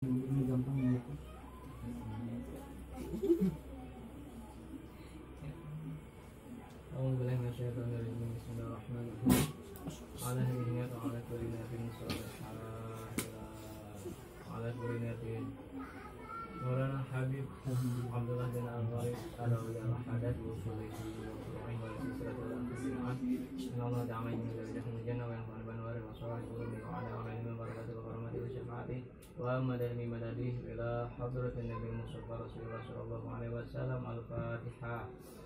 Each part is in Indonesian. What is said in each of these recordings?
Ini gampang gitu. A'udzubillahi minasyaitonirrajim. Bismillahirrahmanirrahim. Ala hadhihi wa ala kulli nabiyyin ala kulli nabiyyin Maulana Habib Abdullah bin Al-Gharib Al-Awliya Al-Haddad Wusulihi wa Furu'ihi wa Sisratul Al-Fasi'an Inallah ta'amain min dawidahum jannah wa yanfa'an banwari wa su'ali qulubih wa ala wa ilmi barakatul karamati wa syafa'ati wa madani madadih ila hadratin Nabi Mustafa Rasulullah sallallahu alaihi wasallam. Al-Fatihah.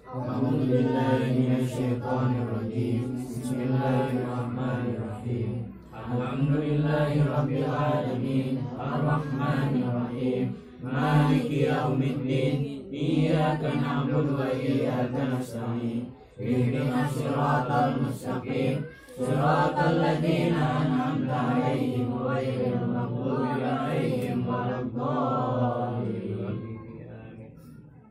A'udzu billahi minasyaitonir rajim. Bismillahirrahmanirrahim. Alhamdulillahi rabbil alamin. Arrahmanir rahim. Maliki yaumiddin. Iyyaka na'budu wa iyyaka nasta'in. Ihdinas siratal mustaqim. Siratal ladzina an'amta 'alaihim ghairil maghdubi 'alaihim waladdallin.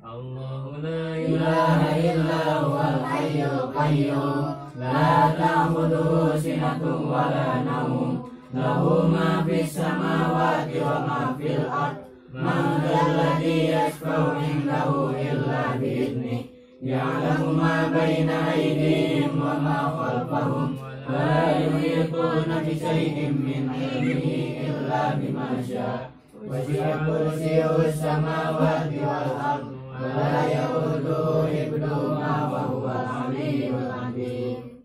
Allahu la ilaha illa huwal hayyul qayyum. La ta'khudhuhu sinatun wa la nawm. Lahu ma fis samawati wa ma fil ardh. Man dzalladzi yashfa'u 'indahu illa bi'idhnihi. Ya'lamu ma baina aydihim wa ma khalfahum. Wa la yuhituna bi shay'in min 'ilmihi illa bima syaa. Wasi'a kursiyyuhu as-samawati wal ardh. Wa la ya'uduhu hifdhuhuma wa huwal 'aliyyul 'azim.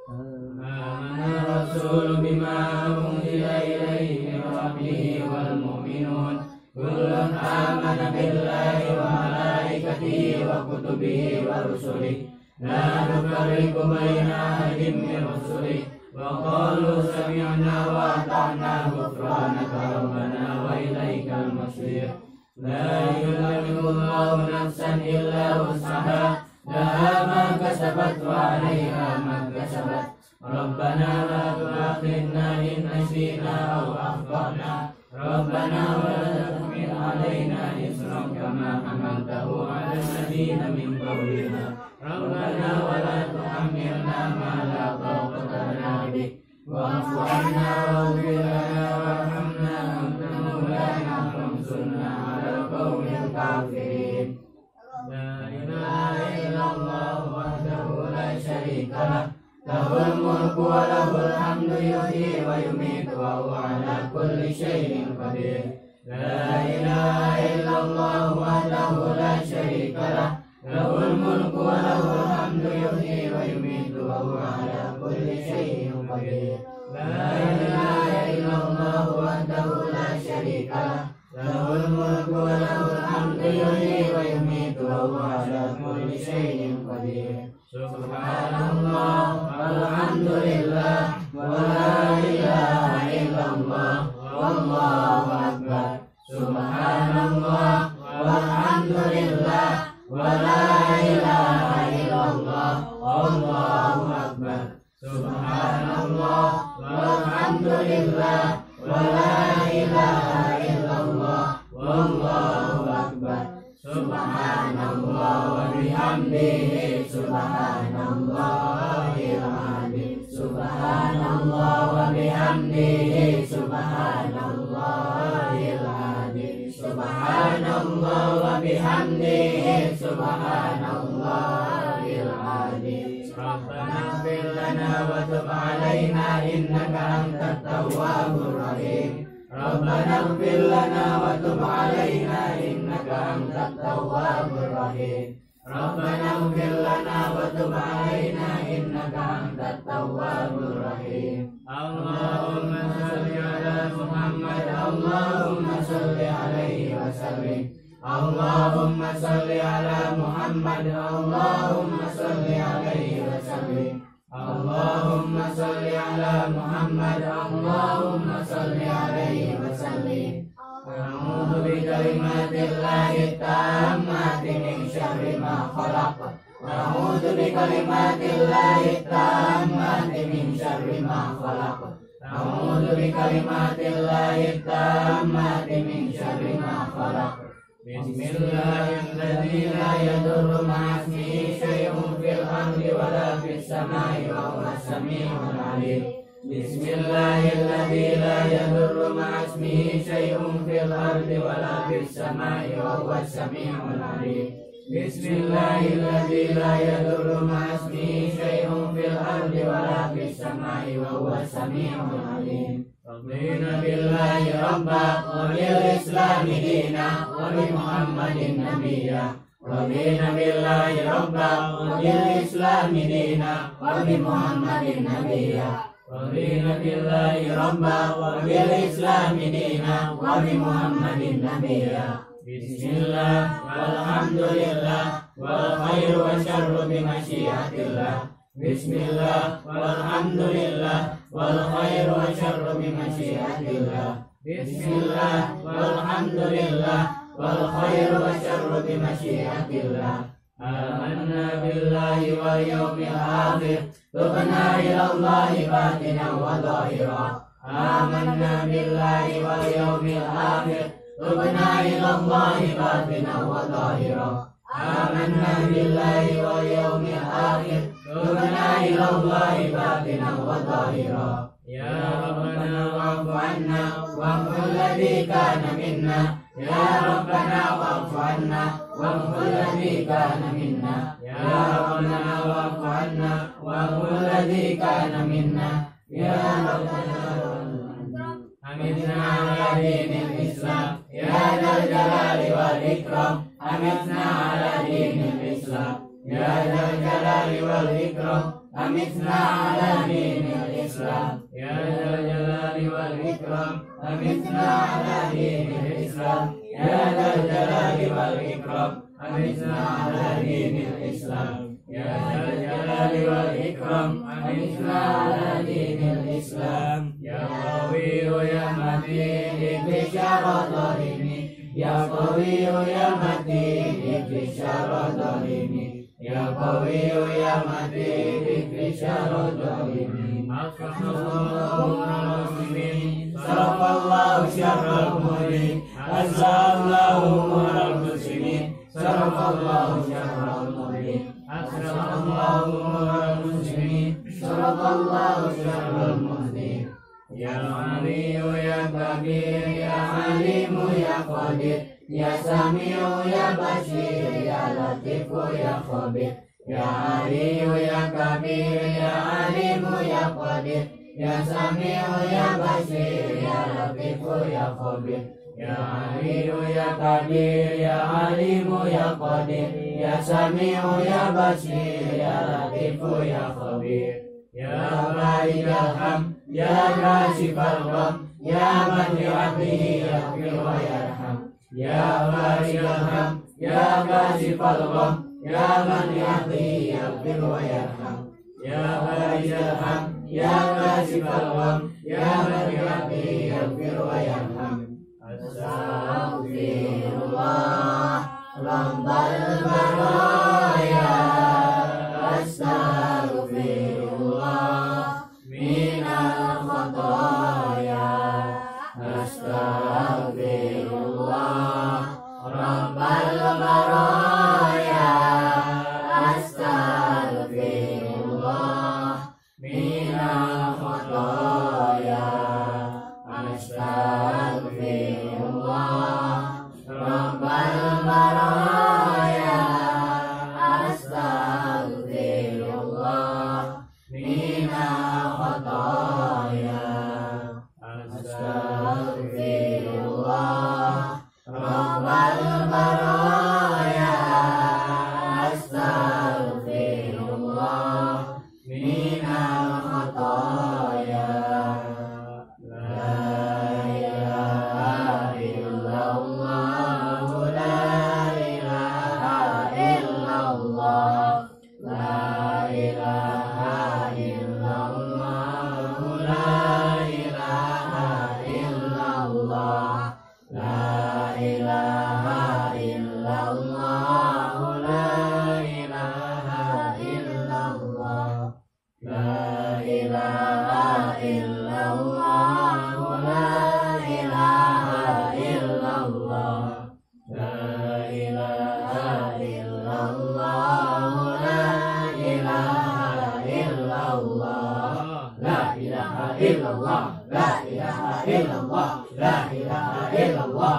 Amana rasulu bima unzila ilayhi min rabbihi wal mu'minun. Kullun amana billahi wa malaikatihi wa kutubihi wa rusulihi. La nufarriqu baina ahadin min rusulihi. Wa qalu sami'na wa ata'na ghufranaka rabbana wa ilaikal masir. La yukallifu Allahu nafsan illa wus'aha. Laha ma kasabat wa 'alaiha ma kasabat. Rabbana la tu'akhidna in nasina aw akhtana. Rabbana wa la tahmil 'alaina isran kama hamaltahu 'alal ladzina min qablina. Rabbana wa la tuhammilna ma la taqata lana bih. Wa'fu 'anna waghfir lana warhamna anta maulana fansurna 'alal qawmil kafirin. La ilaha illallah wahdahu la syarika lah. Lahul mulku wa lahul hamdu yuhyi wa yumiitu wa huwa 'ala kulli syai'in qadir. La ilaha illallah wahdahu la syarika lah. Lahul mulku wa lahul hamdu yuhyi wa yumiitu wa huwa 'ala kulli syai'in qadir. La ilaha illallah wahdahu la syarika lah. Lahul mulku wa lahul hamdu yuhyi wa yumiitu wa huwa 'ala kulli syai'in qadir. Subhanallah walhamdulillah wa la ilaha illallah wallahu akbar. Subhanallah walhamdulillah wa la ilaha illallah wallahu akbar. Subhanallah walhamdulillah wa la ilaha illallah wallahu akbar. Subhanallah wa bihamdihi subhanallahil azim. Subhanallah wa bihamdihi subhanallahil azim. Subhanallah wa bihamdihi subhanallahil azim. Rabbana ighfir lana wa tub 'alaina innaka antat tawwabur rahim. Rabbana ighfir lana wa tub 'alaina innaka antat tawwabur rahim. Rabbana ighfir lana wa tub 'alaina innaka antat tawwabur rahim. Allahumma shalli 'ala Muhammad. Allahumma shalli 'alaihi wa sallim. Allahumma shalli 'ala Muhammad. Allahumma shalli 'alaihi wa sallim. Allahumma shalli 'ala Muhammad. Allahumma shalli 'alaihi wa sallim. A'udzu bikalimatillahi tammati min syarri ma khalaq. A'udzu bikalimatillahi tammati min syarri ma khalaq. A'udzu bikalimatillahi tammati min syarri ma khalaq. Bismillahirrahmanirrahim. La yadurru ma'a ismihi syai'un fil ardi wa la fis samai wa huwas sami'ul 'alim. Bismillahilladzi la yadurru ma'a ismihi syai'un fil ardi wala fis samai wa huwas samiul alim. Bismillahilladzi la yadurru ma'a ismihi syai'un fil ardi wala fis samai wa huwas samiul alim. Radiina billahi rabba wa bil islami dina wa bi Muhammadin nabiyya. Radiina billahi rabba wa bil islami dina wa bi Muhammadin nabiyya. Radiina billahi rabba wa bil islami dina wa bi Muhammadin nabiyya. Bismillah walhamdulillah wal khairu wa syarru bi masyiatillah. Bismillah walhamdulillah wal khairu wa syarru bi masyiatillah. Bismillah walhamdulillah wal khairu wa syarru bi masyiatillah. Amanna billahi wal yawmil akhir, tubna ila Allahi batinan wa zahira. Amanna billahi wal yawmil akhir, tubna ila Allahi batinan wa zahira. Amanna billahi wal yawmil akhir, tubna ila Allahi batinan wa zahira. Ya Rabbana wa'fu anna wa'fu alladhi kana minna. Ya Rabbana wa'fu anna wa'fu alladhi kana minna. Ya Rabbana wa'fu anna wa'fu alladhi kana minna. Ya Rabbana amitna ala dinil Islam. Ya Dzal Jalali wal Ikram. Amitna ala dinil Islam. Ya Dzal Jalali wal Ikram. Amitna ala dinil Islam. Ya Dzal Jalali wal Ikram. Amitna ala dinil Islam. Ya Dzal Jalali wal Ikram. Amitna ala dinil Islam. Ya Dzal Jalali wal Ikram. Amitna ala dinil Islam. Ya Qawiyyu ya Matin ikfi syarra zalimi. Ya Qawiyyu ya Matin ikfi syarra zalimi. Ya Qawiyyu ya Matin ikfi syarra zalimi. Asfallahu muslimin, sarafallahu syarral mu'minin. Asfallahu muslimin, sarafallahu syarral mu'minin. Asfallahu muslimin, sarafallahu syarral mu'minin. Ya Aliyu ya Kabir, ya Alimu ya Qadir, ya Sami'u ya Bashir, ya Latifu ya Khabir. Ya Aliyu ya Kabir, ya Alimu ya Qadir, ya Sami'u ya Bashir, ya Latifu ya Khabir. Ya Aliyu ya Kabir, ya Alimu ya Qadir, ya Sami'u ya Bashir, ya Latifu ya Khabir. Ya Baridal Ham, ya Kashifal Gham, ya Man bi abdihi yaghfir wa yarham. Ya Baridal Ham, ya Kashifal Gham, ya Man bi abdihi yaghfir wa yarham. Ya Baridal Ham, ya Kashifal Gham, ya Man bi abdihi yaghfir wa yarham. Astaghfirullah Rabbal baraya. Astaghfirullah minal khataya. Astaghfirullah Rabbal baraya. Astaghfirullah minal khataya. Astaghfirullah Rabbal baraya. Astaghfirullah minal khataya. Astaghfirullah Rabbal baraya. Astaghfirullah minal khataya. La ilaha illallah, la ilaha illallah, la ilaha illallah, la ilaha illallah, la ilaha illallah, la ilaha illallah, la ilaha illallah, la ilaha illallah, la ilaha illallah, la ilaha illallah, la ilaha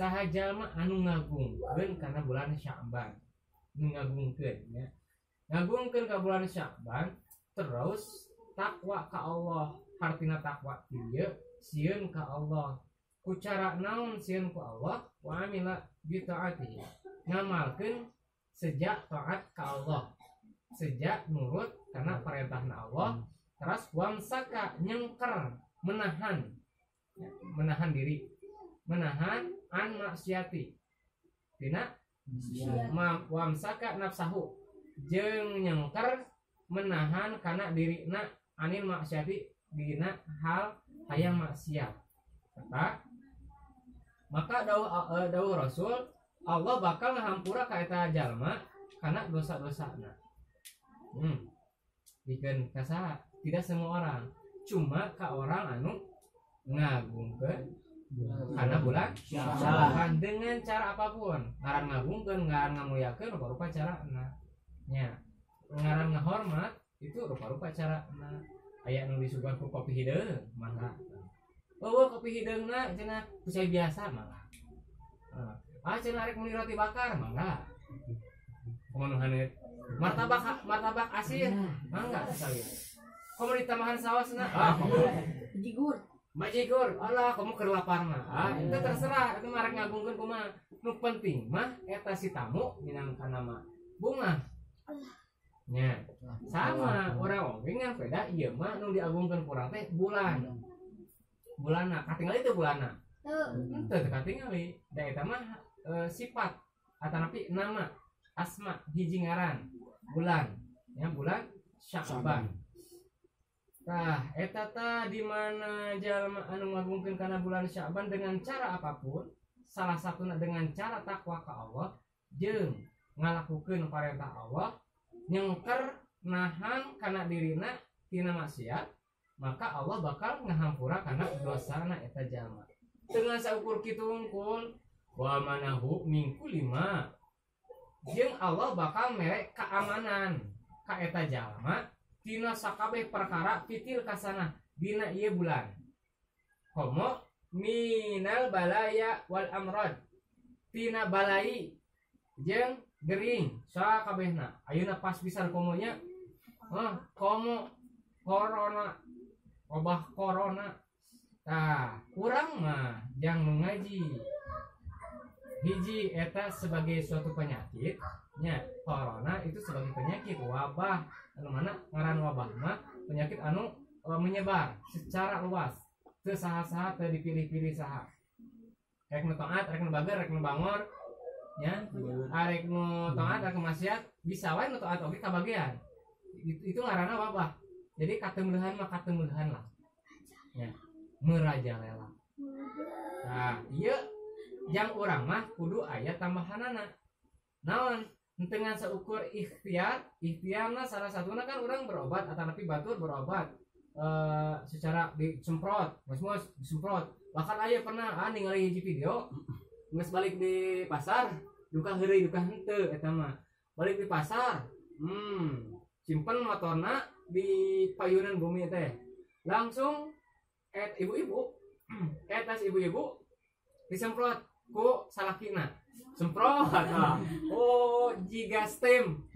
saha jalma anu ngagungkeun kana bulan Sya'ban, ngagungkeun ya. Ngagungkeun ka bulan Sya'ban terus takwa ka Allah. Artina takwa ieu sieun ka Allah. Ku cara naon sieun ku Allah? Wa amila bi taatihi. Ngamalkeun sejak taat ka Allah. Sejak nurut karena perintahna Allah. Terus wamsaka nyengker menahan diri, menahan an maksiati tina wamsaka nafsahu jeung nyengker menahan kana dirina anil maksiati dina hal hayang maksiat. Maka dawuh Rasul Allah bakal ngahampura ka eta jalma kana dosa-dosana. Bikin kasaha tidak semua orang, cuma ka orang anu ngagungkeun karena bulan Sya'ban dengan cara apapun. Ngaran ngagungkeun, ngaran ngamuliakeun rupa-rupa carana nya. Ngaran ngahormat itu rupa-rupa carana. Aya nu disuguhan ku kopi hideung mangga. Kopi hideungna cenah kusai biasa mangga. Cenah rek meuli roti bakar mangga. Kumaha haneut martabak asin mangga sekali. Kamu ditambahan sausna majigur alah kamu keur lapar mah itu terserah, itu marek ngagungkeun kumaha. Nu penting mah eta si tamu minang kana mah bunga nya sama urang oge ngan beda ieu mah nu diagungkeun ku urang teh bulanna katingali teh bulanna teu katingali da eta mah sifat atanapi nama asma hiji ngaran bulan ya, bulan Sya'ban. Tah eta tah di mana jalma anu ngagungkeun kana bulan Sya'ban dengan cara apapun, salah satuna dengan cara takwa ka Allah jeung ngalakukeun parentah Allah, nyengker nahan kana dirina tina maksiat, maka Allah bakal ngahampura kana dosana eta jalma. Dengan saukur kitu hungkul wa manahu min kulli ma, jeung Allah bakal mere keamanan ka eta jalma tina sakabeh perkara fitil kasana dina ieu bulan. Komo minal balaya wal amrad, tina balai jeung gering sakabehna. Ayeuna pas pisan komonya komo corona, wabah corona. Tah urang mah jang mengaji hiji eta sebagai suatu penyakit nya. Corona itu sebagai penyakit wabah anu mana ngaran wabah mah penyakit anu menyebar secara luas, teu saha-saha teu dipilih-pilih saha. Rek nu taat, rek nu bager, rek nu bangor nya, arek nu taat, rek nu maksiat bisa wae nu taat oge kabagean. Itu ngaranna wabah. Jadi katemeulehan mah katemeulehan lah nya, merajalela. Nah ieu yang urang mah kudu aya tambahanana naon dengan seukur ikhtiarna salah satuna kan orang berobat atau napi batur berobat secara disemprot mus disemprot. Bahkan aya pernah ningali hiji video geus balik di pasar duka heureuy duka henteu eta mah balik di pasar simpen motorna di payunan bumi teh langsung ibu-ibu etas ibu-ibu disemprot ku salakina semprot. Jika stem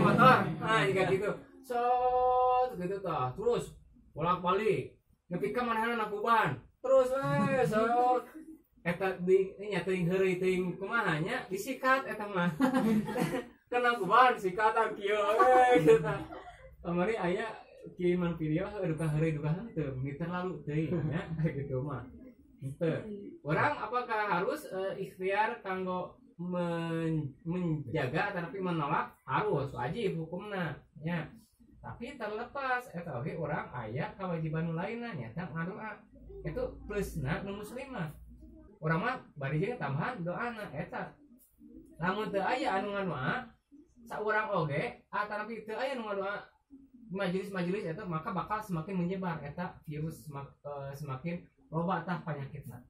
motor jika gitu gitu tah terus bolak-balik nepi ka manehna nakuban terus eta di nya teuing heureuy teuing kumaha nya disikat eta mah kana kuban sikatan kieu gitu tah. Kamari aya kieu man video duka heureuy duka henteu terlalu teuing nya gitu mah henteu. Orang apakah harus ikhtiar kanggo menjaga tapi menolak? Harus wajib hukumna nya. Tapi terlepas eta oge urang aya kewajiban lainna nyata ngadoa. Itu plusna nu muslimah. Urang mah bari jeung tambahan doana eta. Lamun teu aya anu ngadoa saurang oge atanapi teu aya nu ngadoa majelis-majelis eta maka bakal semakin menyebar eta virus semakin loba tah penyakitna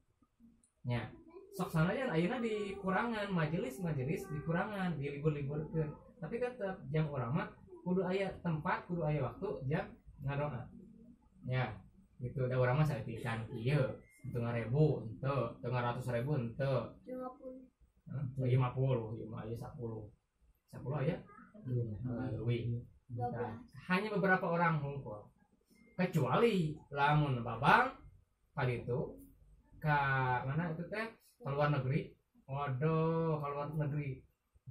nya. Sok sanajan ayeuna dikurangan majelis dikurangan dilibur-liburkeun tapi tetep jang urang mah kudu aya tempat kudu aya waktu jam ngadoa ya gitu. Da urang mah saeutik kieu 3.000 ente 300.000 ente 50 ya 10 ya lebih. Nah, hanya beberapa orang ngumpul kecuali lamun babang kali itu ke mana itu teh keluar negeri. Waduh, keluar negeri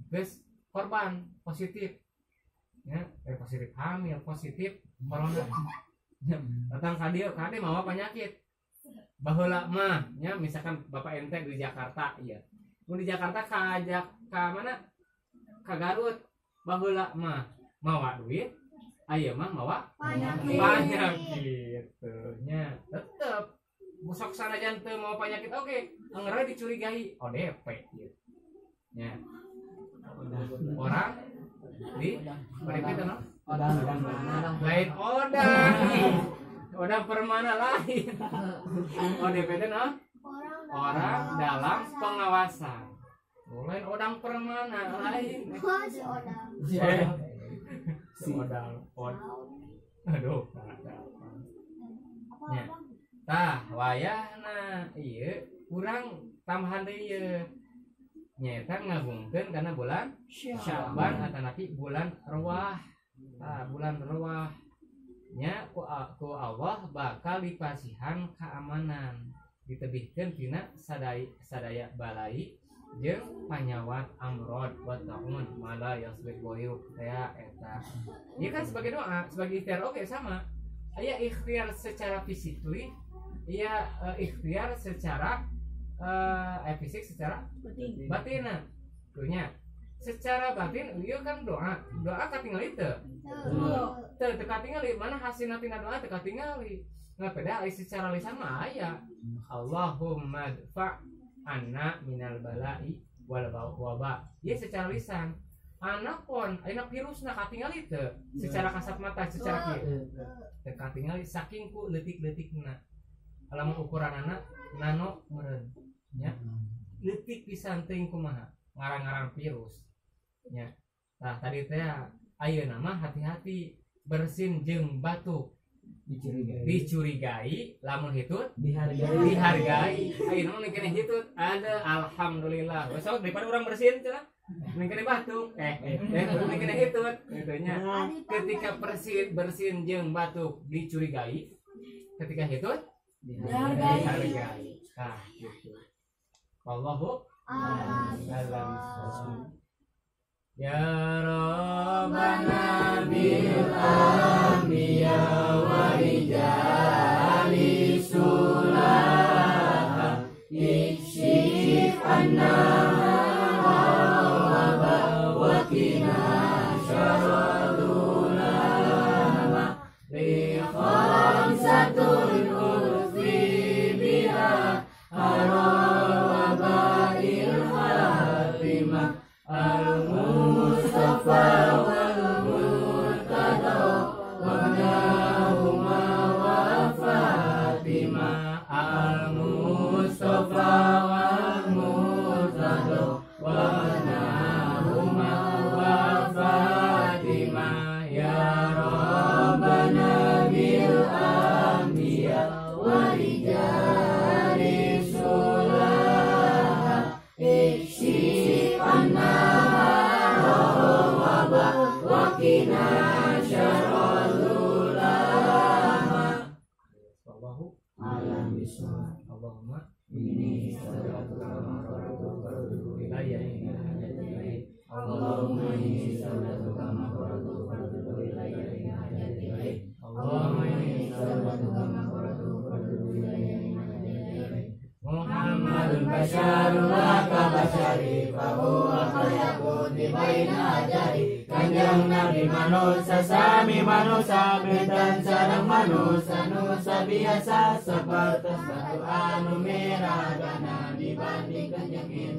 guys korban positif ya positif hamil positif corona datang kade mawa penyakit baheula mah nya misalkan bapak ente di Jakarta ya di Jakarta kajak ka mana ka Garut baheula mah mawa duit aya mah mawa penyakit gitu nya tetep busok sanajan teu mawa penyakit oke anggar dicurigai ODP gitu nya orang di itu no lain odang permana lain ODP itu no orang dalam pengawasan lain odang permana lain si odang aduh ya tah wayahna ieu kurang tambahan deui nyata ngagungkeun karena bulan Syaban atau nanti bulan Rewah. Bulan Rewah nya ku Allah bakal dipasihan keamanan ditebihkeun tina sadaya balai jeung panyawat amrod wa ta'un mala yasbik boyuk teh eta. Ieu kan sebagai doa, sebagai ikhtiar oke sama. Aya ikhtiar secara fisikly, iya ikhtiar secara fisik secara batin tuhnya secara batin ieu kan doa katingali teu katingali mana hasilna tina doa teu katingali ngapeda secara lisan mah aya Allahumma dfa anna minal bala'i wal waba ieu secara lisan anak pon ayeuna virusna katingali teu secara kasat mata secara kieu teu katingali saking ku leutik-leutikna lamun ukuran anak nano meureun nya leutik pisan teuing kumaha ngarang-ngarang virus nya tah tadi teh ayeuna mah hati-hati bersin jeung batuk dicurigai lamun hitut dihargai ayeuna mah keneh hitut ada alhamdulillah wes daripada urang bersin cenah mungkin keneh batuk keneh hitut gitu nya ketika bersin jeung batuk dicurigai ketika hitut dihargai nah gitu. Wallahu a'lam. Ya Rabbana bil anbiya wa rijali sulah ikshif anna wa qina syarrul ulama li khamsatul urfi biha al-Mustafa wal-Murtada wa-nahuma wa Fatimah al-Mustafa wal-Murtada wa-nahuma wa Fatimah ya Rabbana bil anbiya wa rijali sulah ikshif anna wakina syarrul ulama. Wallahu a'lam bishawab. Allahumma inni as'aluka ma qara'tu ilayya Allahumma inni as'aluka ma qara'tu ilayya Allahumma inni as'aluka ma qara'tu ilayya Muhammadun basyarun laka basyari fahuwa khalaqun di baina ajari Kanjeng Nabi manusia sami manusia bedan sareng manusia nusa biasa seperti batu anu merah dana dibandingkan jeung